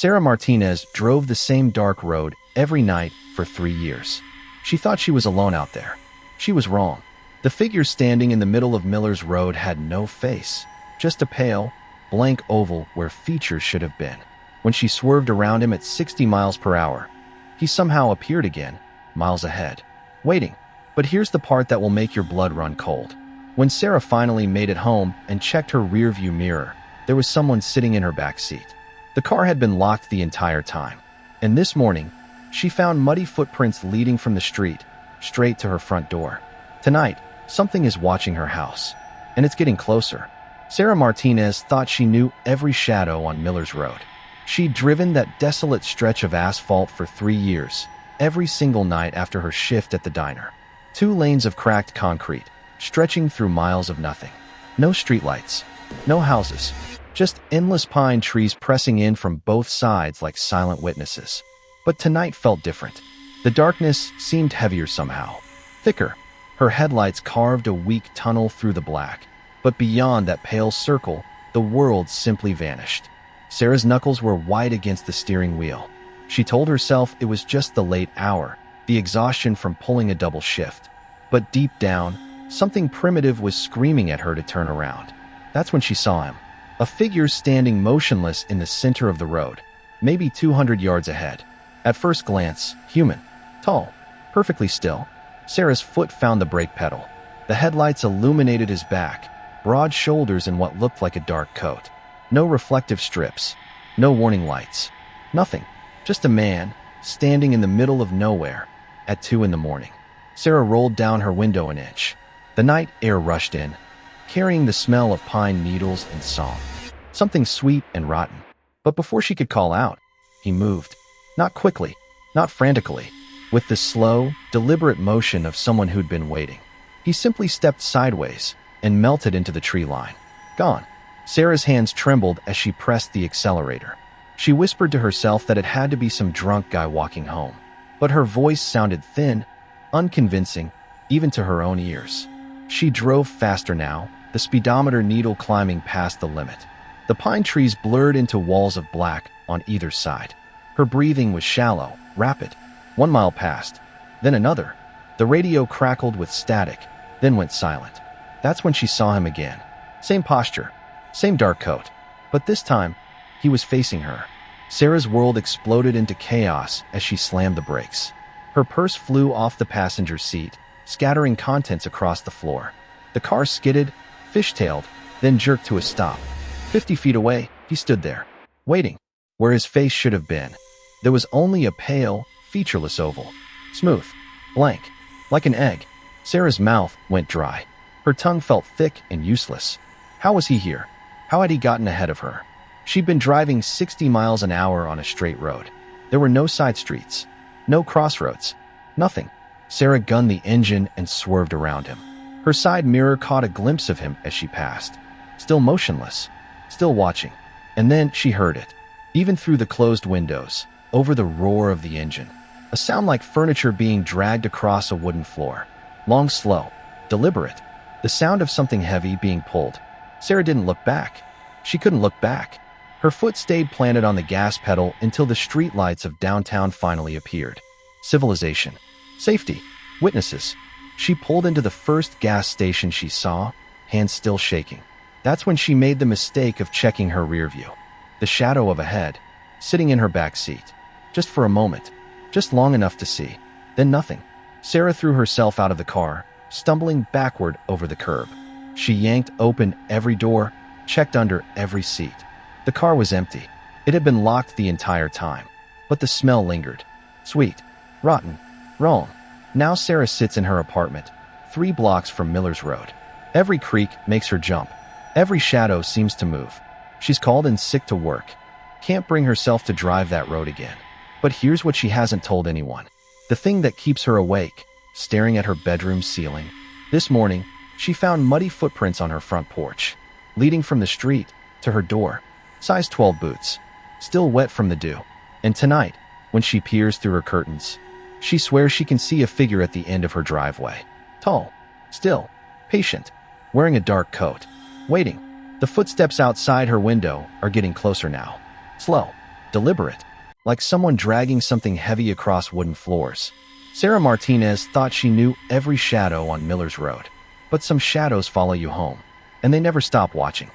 Sarah Martinez drove the same dark road every night for 3 years. She thought she was alone out there. She was wrong. The figure standing in the middle of Miller's Road had no face, just a pale, blank oval where features should have been. When she swerved around him at 60 miles per hour, he somehow appeared again, miles ahead, waiting. But here's the part that will make your blood run cold. When Sarah finally made it home and checked her rearview mirror, there was someone sitting in her back seat. The car had been locked the entire time, and this morning, she found muddy footprints leading from the street, straight to her front door. Tonight, something is watching her house, and it's getting closer. Sarah Martinez thought she knew every shadow on Miller's Road. She'd driven that desolate stretch of asphalt for 3 years, every single night after her shift at the diner. 2 lanes of cracked concrete, stretching through miles of nothing. No streetlights, no houses, just endless pine trees pressing in from both sides like silent witnesses. But tonight felt different. The darkness seemed heavier somehow, thicker. Her headlights carved a weak tunnel through the black. But beyond that pale circle, the world simply vanished. Sarah's knuckles were white against the steering wheel. She told herself it was just the late hour, the exhaustion from pulling a double shift. But deep down, something primitive was screaming at her to turn around. That's when she saw him. A figure standing motionless in the center of the road, maybe 200 yards ahead. At first glance, human, tall, perfectly still. Sarah's foot found the brake pedal. The headlights illuminated his back, broad shoulders and what looked like a dark coat. No reflective strips, no warning lights, nothing. Just a man, standing in the middle of nowhere, at 2 in the morning. Sarah rolled down her window an inch. The night air rushed in, carrying the smell of pine needles and song. Something sweet and rotten. But before she could call out, he moved. Not quickly, not frantically, with the slow, deliberate motion of someone who'd been waiting. He simply stepped sideways and melted into the tree line. Gone. Sarah's hands trembled as she pressed the accelerator. She whispered to herself that it had to be some drunk guy walking home. But her voice sounded thin, unconvincing, even to her own ears. She drove faster now, the speedometer needle climbing past the limit. The pine trees blurred into walls of black on either side. Her breathing was shallow, rapid. 1 mile passed, then another. The radio crackled with static, then went silent. That's when she saw him again. Same posture, same dark coat. But this time, he was facing her. Sarah's world exploded into chaos as she slammed the brakes. Her purse flew off the passenger seat, scattering contents across the floor. The car skidded, fishtailed, then jerked to a stop. 50 feet away, he stood there, waiting. Where his face should have been, there was only a pale, featureless oval. Smooth, blank, like an egg. Sarah's mouth went dry. Her tongue felt thick and useless. How was he here? How had he gotten ahead of her? She'd been driving 60 miles an hour on a straight road. There were no side streets, no crossroads, nothing. Sarah gunned the engine and swerved around him. Her side mirror caught a glimpse of him as she passed. Still motionless, still watching. And then she heard it. Even through the closed windows, over the roar of the engine. A sound like furniture being dragged across a wooden floor. Long, slow, deliberate. The sound of something heavy being pulled. Sarah didn't look back. She couldn't look back. Her foot stayed planted on the gas pedal until the streetlights of downtown finally appeared. Civilization. Safety. Witnesses. She pulled into the first gas station she saw, hands still shaking. That's when she made the mistake of checking her rear view. The shadow of a head, sitting in her back seat. Just for a moment. Just long enough to see. Then nothing. Sarah threw herself out of the car, stumbling backward over the curb. She yanked open every door, checked under every seat. The car was empty. It had been locked the entire time. But the smell lingered. Sweet. Rotten. Wrong. Now Sarah sits in her apartment, 3 blocks from Miller's Road. Every creak makes her jump. Every shadow seems to move. She's called in sick to work. Can't bring herself to drive that road again. But here's what she hasn't told anyone. The thing that keeps her awake, staring at her bedroom ceiling. This morning, she found muddy footprints on her front porch, leading from the street to her door. Size 12 boots, still wet from the dew. And tonight, when she peers through her curtains, she swears she can see a figure at the end of her driveway. Tall, still, patient, wearing a dark coat, waiting. The footsteps outside her window are getting closer now. Slow, deliberate, like someone dragging something heavy across wooden floors. Sarah Martinez thought she knew every shadow on Miller's Road. But some shadows follow you home, and they never stop watching.